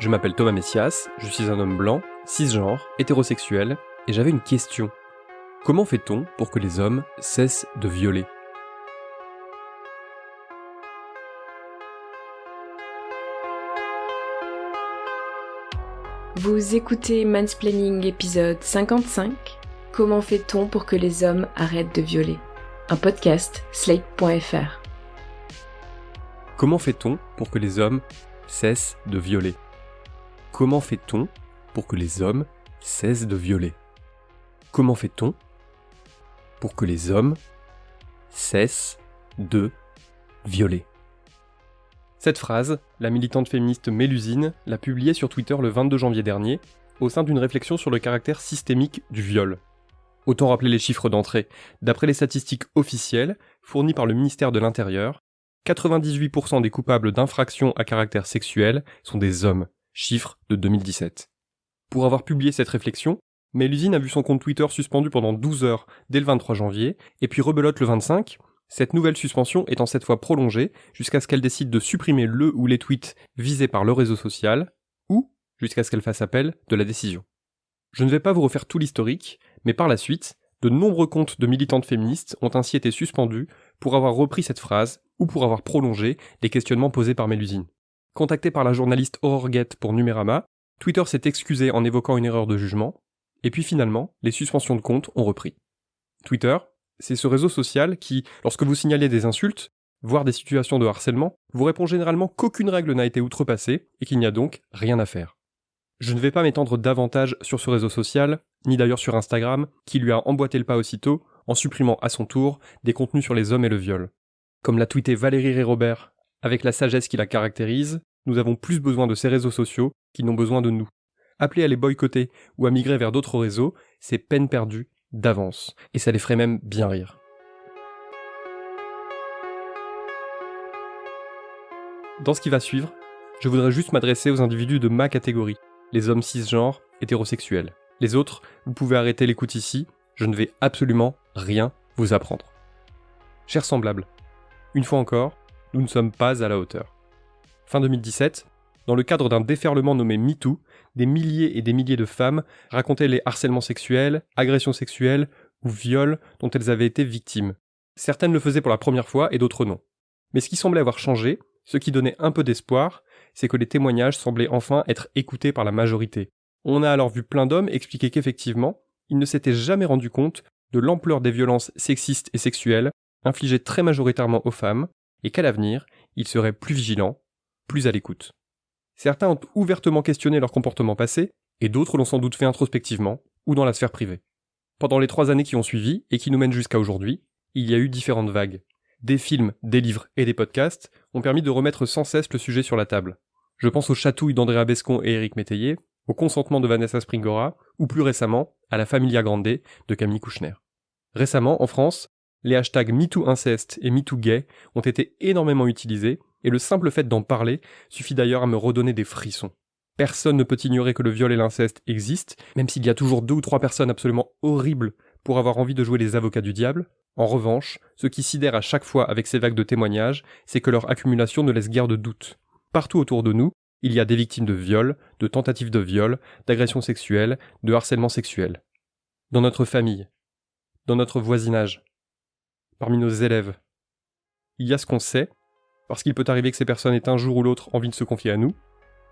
Je m'appelle Thomas Messias, je suis un homme blanc, cisgenre, hétérosexuel, et j'avais une question. Comment fait-on pour que les hommes cessent de violer ? Vous écoutez Mansplaining épisode 55. Comment fait-on pour que les hommes arrêtent de violer ? Un podcast Slate.fr. Comment fait-on pour que les hommes cessent de violer ? Comment fait-on pour que les hommes cessent de violer ? Comment fait-on pour que les hommes cessent de violer ? Cette phrase, la militante féministe Mélusine l'a publiée sur Twitter le 22 janvier dernier, au sein d'une réflexion sur le caractère systémique du viol. Autant rappeler les chiffres d'entrée. D'après les statistiques officielles, fournies par le ministère de l'Intérieur, 98% des coupables d'infractions à caractère sexuel sont des hommes, chiffre de 2017. Pour avoir publié cette réflexion, Mélusine a vu son compte Twitter suspendu pendant 12 heures dès le 23 janvier, et puis rebelote le 25, cette nouvelle suspension étant cette fois prolongée jusqu'à ce qu'elle décide de supprimer le ou les tweets visés par le réseau social, ou jusqu'à ce qu'elle fasse appel de la décision. Je ne vais pas vous refaire tout l'historique, mais par la suite, de nombreux comptes de militantes féministes ont ainsi été suspendus pour avoir repris cette phrase ou pour avoir prolongé les questionnements posés par Mélusine. Contacté par la journaliste Aurore Guette pour Numérama, Twitter s'est excusé en évoquant une erreur de jugement, et puis finalement, les suspensions de comptes ont repris. Twitter, c'est ce réseau social qui, lorsque vous signalez des insultes, voire des situations de harcèlement, vous répond généralement qu'aucune règle n'a été outrepassée et qu'il n'y a donc rien à faire. Je ne vais pas m'étendre davantage sur ce réseau social, ni d'ailleurs sur Instagram, qui lui a emboîté le pas aussitôt, en supprimant à son tour des contenus sur les hommes et le viol. Comme l'a tweeté Valérie Ré-Robert, avec la sagesse qui la caractérise, nous avons plus besoin de ces réseaux sociaux qu'ils n'ont besoin de nous. Appeler à les boycotter ou à migrer vers d'autres réseaux, c'est peine perdue d'avance, et ça les ferait même bien rire. Dans ce qui va suivre, je voudrais juste m'adresser aux individus de ma catégorie, les hommes cisgenres, hétérosexuels. Les autres, vous pouvez arrêter l'écoute ici, je ne vais absolument rien vous apprendre. Chers semblables, une fois encore, nous ne sommes pas à la hauteur. Fin 2017, dans le cadre d'un déferlement nommé MeToo, des milliers et des milliers de femmes racontaient les harcèlements sexuels, agressions sexuelles ou viols dont elles avaient été victimes. Certaines le faisaient pour la première fois et d'autres non. Mais ce qui semblait avoir changé, ce qui donnait un peu d'espoir, c'est que les témoignages semblaient enfin être écoutés par la majorité. On a alors vu plein d'hommes expliquer qu'effectivement, ils ne s'étaient jamais rendus compte de l'ampleur des violences sexistes et sexuelles infligées très majoritairement aux femmes, et qu'à l'avenir, ils seraient plus vigilants, plus à l'écoute. Certains ont ouvertement questionné leur comportement passé, et d'autres l'ont sans doute fait introspectivement, ou dans la sphère privée. Pendant les 3 années qui ont suivi, et qui nous mènent jusqu'à aujourd'hui, il y a eu différentes vagues. Des films, des livres et des podcasts ont permis de remettre sans cesse le sujet sur la table. Je pense aux chatouilles d'Andrea Bescon et Éric Métayer, au consentement de Vanessa Springora, ou plus récemment, à la Familia Grande de Camille Kouchner. Récemment, en France, les hashtags MeTooInceste et MeTooGay ont été énormément utilisés, et le simple fait d'en parler suffit d'ailleurs à me redonner des frissons. Personne ne peut ignorer que le viol et l'inceste existent, même s'il y a toujours 2 ou 3 personnes absolument horribles pour avoir envie de jouer les avocats du diable. En revanche, ce qui sidère à chaque fois avec ces vagues de témoignages, c'est que leur accumulation ne laisse guère de doute. Partout autour de nous, il y a des victimes de viol, de tentatives de viol, d'agressions sexuelles, de harcèlement sexuel. Dans notre famille, dans notre voisinage, parmi nos élèves. Il y a ce qu'on sait, parce qu'il peut arriver que ces personnes aient un jour ou l'autre envie de se confier à nous,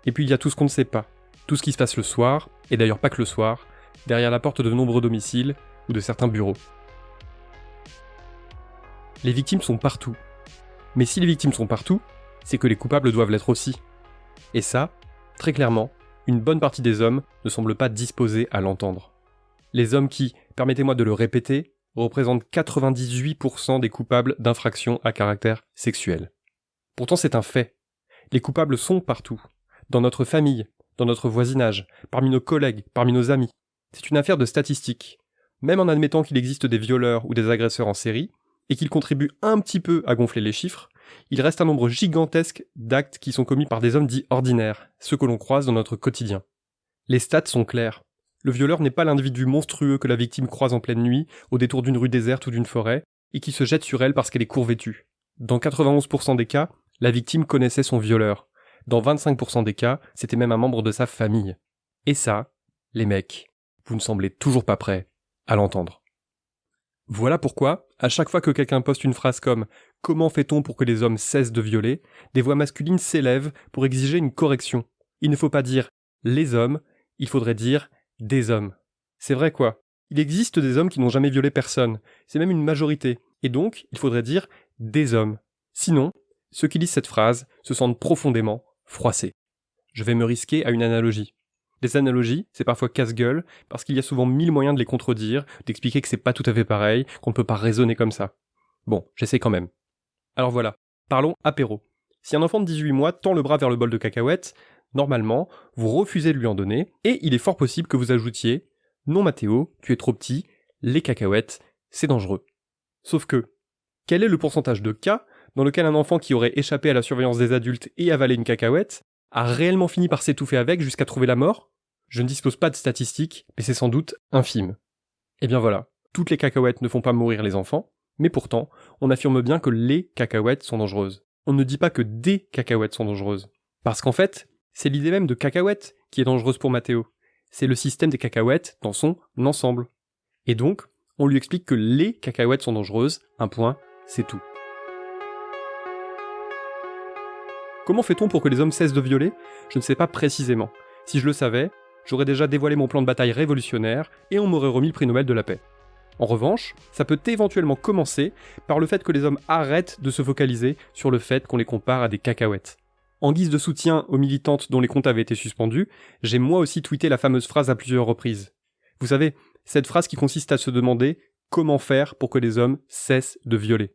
et puis il y a tout ce qu'on ne sait pas, tout ce qui se passe le soir, et d'ailleurs pas que le soir, derrière la porte de nombreux domiciles ou de certains bureaux. Les victimes sont partout. Mais si les victimes sont partout, c'est que les coupables doivent l'être aussi. Et ça, très clairement, une bonne partie des hommes ne semblent pas disposés à l'entendre. Les hommes qui, permettez-moi de le répéter, représentent 98% des coupables d'infractions à caractère sexuel. Pourtant c'est un fait. Les coupables sont partout. Dans notre famille, dans notre voisinage, parmi nos collègues, parmi nos amis. C'est une affaire de statistiques. Même en admettant qu'il existe des violeurs ou des agresseurs en série, et qu'ils contribuent un petit peu à gonfler les chiffres, il reste un nombre gigantesque d'actes qui sont commis par des hommes dits ordinaires, ceux que l'on croise dans notre quotidien. Les stats sont clairs. Le violeur n'est pas l'individu monstrueux que la victime croise en pleine nuit, au détour d'une rue déserte ou d'une forêt, et qui se jette sur elle parce qu'elle est court vêtue. Dans 91% des cas, la victime connaissait son violeur. Dans 25% des cas, c'était même un membre de sa famille. Et ça, les mecs, vous ne semblez toujours pas prêts à l'entendre. Voilà pourquoi, à chaque fois que quelqu'un poste une phrase comme « Comment fait-on pour que les hommes cessent de violer ?», des voix masculines s'élèvent pour exiger une correction. Il ne faut pas dire « les hommes », il faudrait dire « des hommes ». C'est vrai quoi. Il existe des hommes qui n'ont jamais violé personne. C'est même une majorité. Et donc, il faudrait dire « des hommes ». Sinon, ceux qui lisent cette phrase se sentent profondément froissés. Je vais me risquer à une analogie. Les analogies, c'est parfois casse-gueule, parce qu'il y a souvent 1000 moyens de les contredire, d'expliquer que c'est pas tout à fait pareil, qu'on ne peut pas raisonner comme ça. Bon, j'essaie quand même. Alors voilà, parlons apéro. Si un enfant de 18 mois tend le bras vers le bol de cacahuètes, normalement, vous refusez de lui en donner, et il est fort possible que vous ajoutiez « Non Mathéo, tu es trop petit, les cacahuètes, c'est dangereux ». Sauf que, quel est le pourcentage de cas dans lequel un enfant qui aurait échappé à la surveillance des adultes et avalé une cacahuète a réellement fini par s'étouffer avec jusqu'à trouver la mort ? Je ne dispose pas de statistiques, mais c'est sans doute infime. Eh bien voilà, toutes les cacahuètes ne font pas mourir les enfants, mais pourtant, on affirme bien que les cacahuètes sont dangereuses. On ne dit pas que des cacahuètes sont dangereuses. Parce qu'en fait, c'est l'idée même de cacahuète qui est dangereuse pour Mathéo. C'est le système des cacahuètes dans son ensemble. Et donc, on lui explique que les cacahuètes sont dangereuses, un point, c'est tout. Comment fait-on pour que les hommes cessent de violer ? Je ne sais pas précisément. Si je le savais, j'aurais déjà dévoilé mon plan de bataille révolutionnaire et on m'aurait remis le prix Nobel de la paix. En revanche, ça peut éventuellement commencer par le fait que les hommes arrêtent de se focaliser sur le fait qu'on les compare à des cacahuètes. En guise de soutien aux militantes dont les comptes avaient été suspendus, j'ai moi aussi tweeté la fameuse phrase à plusieurs reprises. Vous savez, cette phrase qui consiste à se demander comment faire pour que les hommes cessent de violer.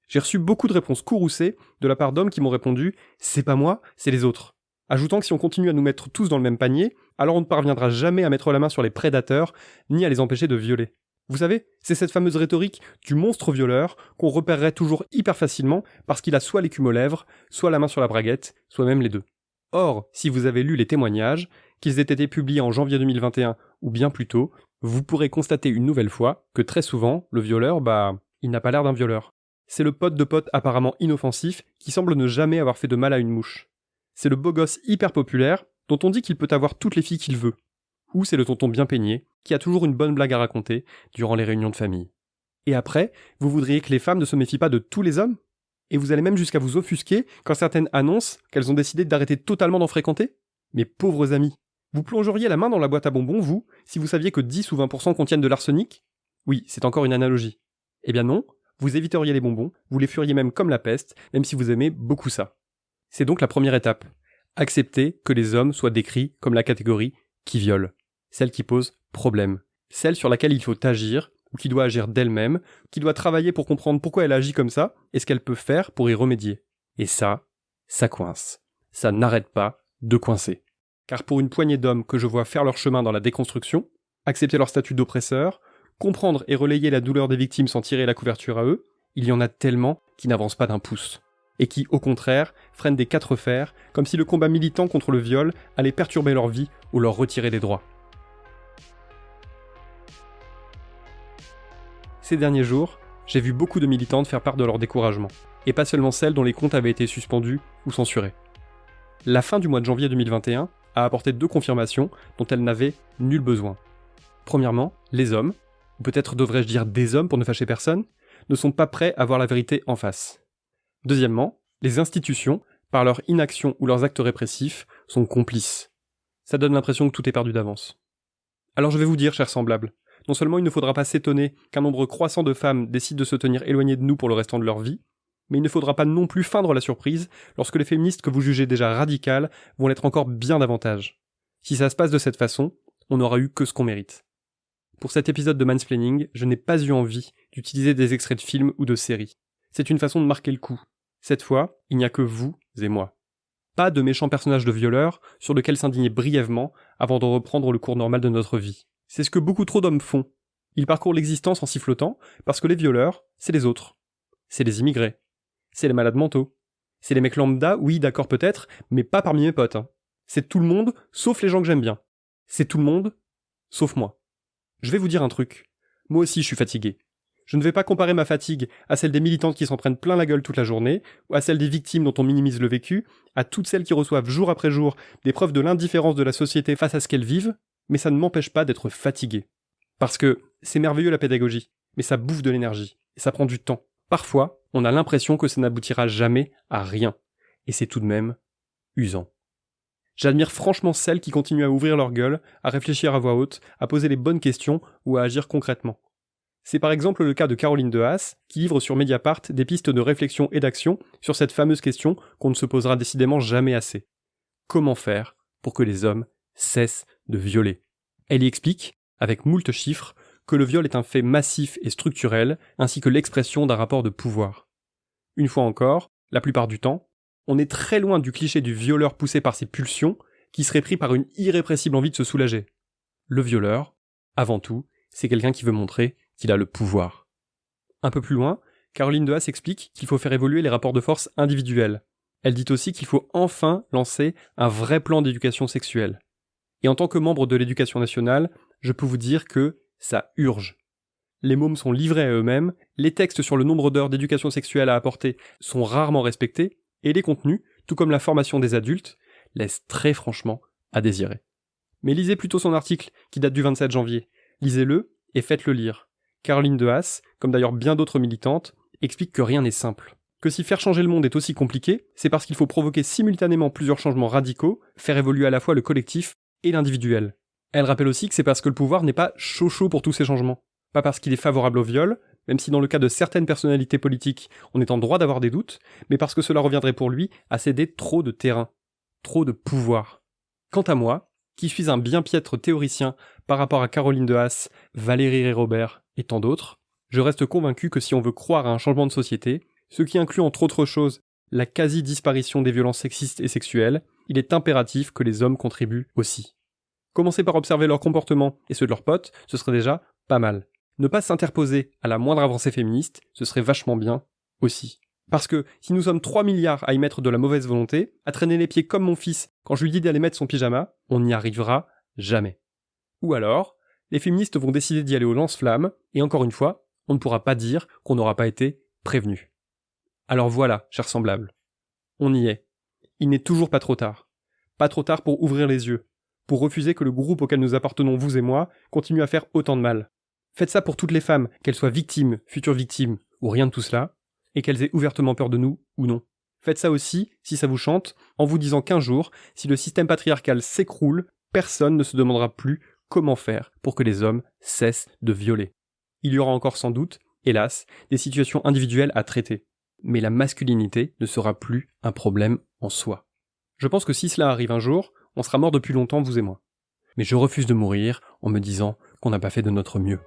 J'ai reçu beaucoup de réponses courroucées de la part d'hommes qui m'ont répondu « c'est pas moi, c'est les autres ». Ajoutant que si on continue à nous mettre tous dans le même panier, alors on ne parviendra jamais à mettre la main sur les prédateurs, ni à les empêcher de violer. Vous savez, c'est cette fameuse rhétorique du monstre violeur qu'on repérerait toujours hyper facilement parce qu'il a soit l'écume aux lèvres, soit la main sur la braguette, soit même les deux. Or, si vous avez lu les témoignages, qu'ils aient été publiés en janvier 2021 ou bien plus tôt, vous pourrez constater une nouvelle fois que très souvent, le violeur, il n'a pas l'air d'un violeur. C'est le pote de pote apparemment inoffensif qui semble ne jamais avoir fait de mal à une mouche. C'est le beau gosse hyper populaire dont on dit qu'il peut avoir toutes les filles qu'il veut. Ou c'est le tonton bien peigné qui a toujours une bonne blague à raconter durant les réunions de famille. Et après, vous voudriez que les femmes ne se méfient pas de tous les hommes ? Et vous allez même jusqu'à vous offusquer quand certaines annoncent qu'elles ont décidé d'arrêter totalement d'en fréquenter ? Mes pauvres amis, vous plongeriez la main dans la boîte à bonbons, vous, si vous saviez que 10 ou 20% contiennent de l'arsenic ? Oui, c'est encore une analogie. Eh bien non, vous éviteriez les bonbons, vous les furiez même comme la peste, même si vous aimez beaucoup ça. C'est donc la première étape. Accepter que les hommes soient décrits comme la catégorie qui viole. Celle qui pose problème. Celle sur laquelle il faut agir, ou qui doit agir d'elle-même, qui doit travailler pour comprendre pourquoi elle agit comme ça, et ce qu'elle peut faire pour y remédier. Et ça coince. Ça n'arrête pas de coincer. Car pour une poignée d'hommes que je vois faire leur chemin dans la déconstruction, accepter leur statut d'oppresseur, comprendre et relayer la douleur des victimes sans tirer la couverture à eux, il y en a tellement qui n'avancent pas d'un pouce. Et qui, au contraire, freinent des 4 fers, comme si le combat militant contre le viol allait perturber leur vie ou leur retirer des droits. Ces derniers jours, j'ai vu beaucoup de militantes faire part de leur découragement, et pas seulement celles dont les comptes avaient été suspendus ou censurés. La fin du mois de janvier 2021 a apporté 2 confirmations dont elles n'avaient nul besoin. Premièrement, les hommes, ou peut-être devrais-je dire des hommes pour ne fâcher personne, ne sont pas prêts à voir la vérité en face. Deuxièmement, les institutions, par leur inaction ou leurs actes répressifs, sont complices. Ça donne l'impression que tout est perdu d'avance. Alors je vais vous dire, chers semblables, non seulement il ne faudra pas s'étonner qu'un nombre croissant de femmes décident de se tenir éloignées de nous pour le restant de leur vie, mais il ne faudra pas non plus feindre la surprise lorsque les féministes que vous jugez déjà radicales vont l'être encore bien davantage. Si ça se passe de cette façon, on n'aura eu que ce qu'on mérite. Pour cet épisode de Mansplaining, je n'ai pas eu envie d'utiliser des extraits de films ou de séries. C'est une façon de marquer le coup. Cette fois, il n'y a que vous et moi. Pas de méchants personnages de violeurs sur lesquels s'indigner brièvement avant de reprendre le cours normal de notre vie. C'est ce que beaucoup trop d'hommes font. Ils parcourent l'existence en sifflotant parce que les violeurs, c'est les autres. C'est les immigrés. C'est les malades mentaux. C'est les mecs lambda, oui d'accord peut-être, mais pas parmi mes potes. C'est tout le monde, sauf les gens que j'aime bien. C'est tout le monde, sauf moi. Je vais vous dire un truc. Moi aussi je suis fatigué. Je ne vais pas comparer ma fatigue à celle des militantes qui s'en prennent plein la gueule toute la journée, ou à celle des victimes dont on minimise le vécu, à toutes celles qui reçoivent jour après jour des preuves de l'indifférence de la société face à ce qu'elles vivent, mais ça ne m'empêche pas d'être fatigué. Parce que c'est merveilleux la pédagogie, mais ça bouffe de l'énergie, et ça prend du temps. Parfois, on a l'impression que ça n'aboutira jamais à rien, et c'est tout de même usant. J'admire franchement celles qui continuent à ouvrir leur gueule, à réfléchir à voix haute, à poser les bonnes questions ou à agir concrètement. C'est par exemple le cas de Caroline de Haas, qui livre sur Mediapart des pistes de réflexion et d'action sur cette fameuse question qu'on ne se posera décidément jamais assez. Comment faire pour que les hommes cessent de violer ? Elle y explique, avec moult chiffres, que le viol est un fait massif et structurel, ainsi que l'expression d'un rapport de pouvoir. Une fois encore, la plupart du temps, on est très loin du cliché du violeur poussé par ses pulsions, qui serait pris par une irrépressible envie de se soulager. Le violeur, avant tout, c'est quelqu'un qui veut montrer qu'il a le pouvoir. Un peu plus loin, Caroline de Haas explique qu'il faut faire évoluer les rapports de force individuels. Elle dit aussi qu'il faut enfin lancer un vrai plan d'éducation sexuelle. Et en tant que membre de l'éducation nationale, je peux vous dire que ça urge. Les mômes sont livrés à eux-mêmes, les textes sur le nombre d'heures d'éducation sexuelle à apporter sont rarement respectés, et les contenus, tout comme la formation des adultes, laissent très franchement à désirer. Mais lisez plutôt son article, qui date du 27 janvier. Lisez-le et faites-le lire. Caroline de Haas, comme d'ailleurs bien d'autres militantes, explique que rien n'est simple. Que si faire changer le monde est aussi compliqué, c'est parce qu'il faut provoquer simultanément plusieurs changements radicaux, faire évoluer à la fois le collectif et l'individuel. Elle rappelle aussi que c'est parce que le pouvoir n'est pas chaud pour tous ces changements. Pas parce qu'il est favorable au viol, même si dans le cas de certaines personnalités politiques, on est en droit d'avoir des doutes, mais parce que cela reviendrait pour lui à céder trop de terrain, trop de pouvoir. Quant à moi, qui suis un bien piètre théoricien par rapport à Caroline de Haas, Valérie Robert et tant d'autres, je reste convaincu que si on veut croire à un changement de société, ce qui inclut entre autres choses la quasi-disparition des violences sexistes et sexuelles, il est impératif que les hommes contribuent aussi. Commencer par observer leur comportement et ceux de leurs potes, ce serait déjà pas mal. Ne pas s'interposer à la moindre avancée féministe, ce serait vachement bien aussi. Parce que si nous sommes 3 milliards à y mettre de la mauvaise volonté, à traîner les pieds comme mon fils quand je lui dis d'aller mettre son pyjama, on n'y arrivera jamais. Ou alors, les féministes vont décider d'y aller au lance-flammes, et encore une fois, on ne pourra pas dire qu'on n'aura pas été prévenu. Alors voilà, chers semblables, on y est. Il n'est toujours pas trop tard. Pas trop tard pour ouvrir les yeux, pour refuser que le groupe auquel nous appartenons, vous et moi, continue à faire autant de mal. Faites ça pour toutes les femmes, qu'elles soient victimes, futures victimes, ou rien de tout cela, et qu'elles aient ouvertement peur de nous ou non. Faites ça aussi, si ça vous chante, en vous disant qu'un jour, si le système patriarcal s'écroule, personne ne se demandera plus comment faire pour que les hommes cessent de violer. Il y aura encore sans doute, hélas, des situations individuelles à traiter. Mais la masculinité ne sera plus un problème en soi. Je pense que si cela arrive un jour, on sera mort depuis longtemps, vous et moi. Mais je refuse de mourir en me disant qu'on n'a pas fait de notre mieux.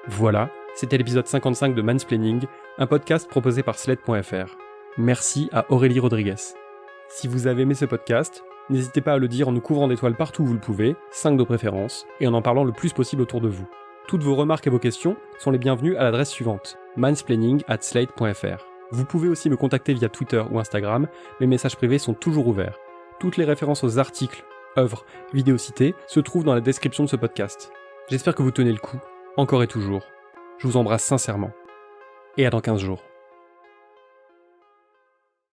Voilà, c'était l'épisode 55 de Mansplaining, un podcast proposé par Slate.fr. Merci à Aurélie Rodriguez. Si vous avez aimé ce podcast, n'hésitez pas à le dire en nous couvrant d'étoiles partout où vous le pouvez, 5 de préférence, et en parlant le plus possible autour de vous. Toutes vos remarques et vos questions sont les bienvenues à l'adresse suivante, mansplaining@slate.fr. Vous pouvez aussi me contacter via Twitter ou Instagram, mes messages privés sont toujours ouverts. Toutes les références aux articles, œuvres, vidéos citées se trouvent dans la description de ce podcast. J'espère que vous tenez le coup, encore et toujours. Je vous embrasse sincèrement. Et à dans 15 jours.